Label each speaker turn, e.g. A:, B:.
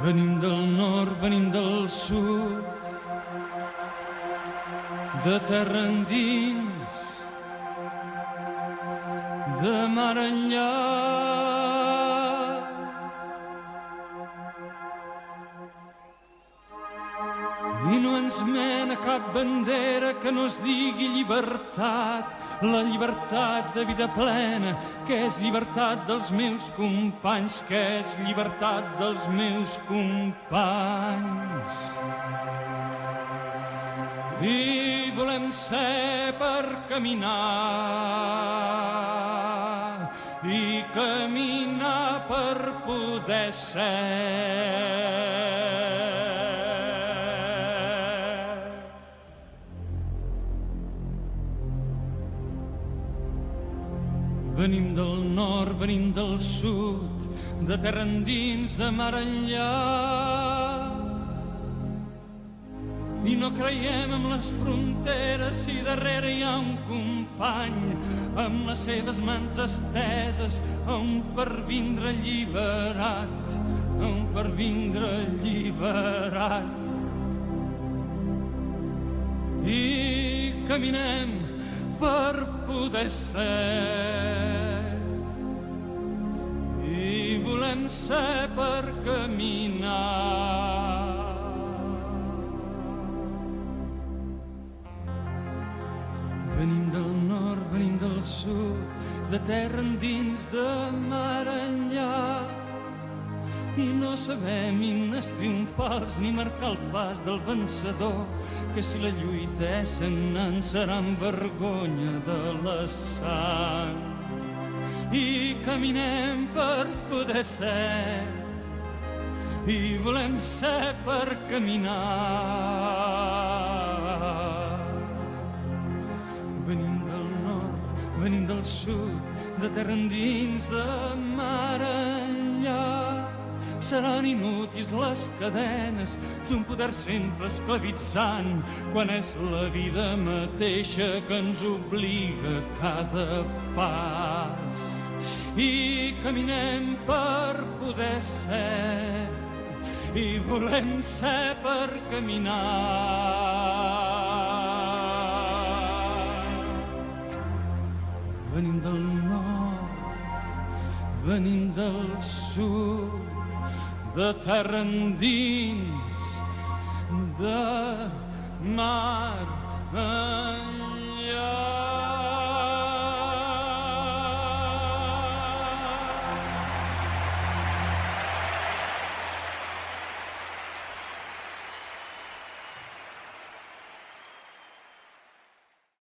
A: Venim del nord, venim del sud, de terra endins, de mar enllà. I no ens mena cap bandera que no es digui llibertat, la llibertat de vida plena, que és llibertat dels meus companys, que és llibertat dels meus companys. I volem ser per caminar, i caminar per poder ser. Venim del nord, venim del sud, de terra endins, de mar enllà. I no creiem en les fronteres si darrere hi ha un company amb les seves mans esteses a un per vindre alliberat, a un per vindre alliberat. I caminem per poder ser, i volem ser per caminar. Venim del nord, venim del sud, de terra endins, de mar enllà, i no sabem himnes triomfals ni marcar el pas del vencedor, que si la lluita és sagnant serà en vergonya de la sang. I caminem per poder ser, i volem ser per caminar. Venim del nord, venim del sud, de terra endins, de mar enllà. Seran inútils les cadenes d'un poder sempre esclavitzant quan és la vida mateixa que ens obliga a cada pas. I caminem per poder ser, i volem ser per caminar. Venim del nord, venim del sud, de terra endins, de mar enllà.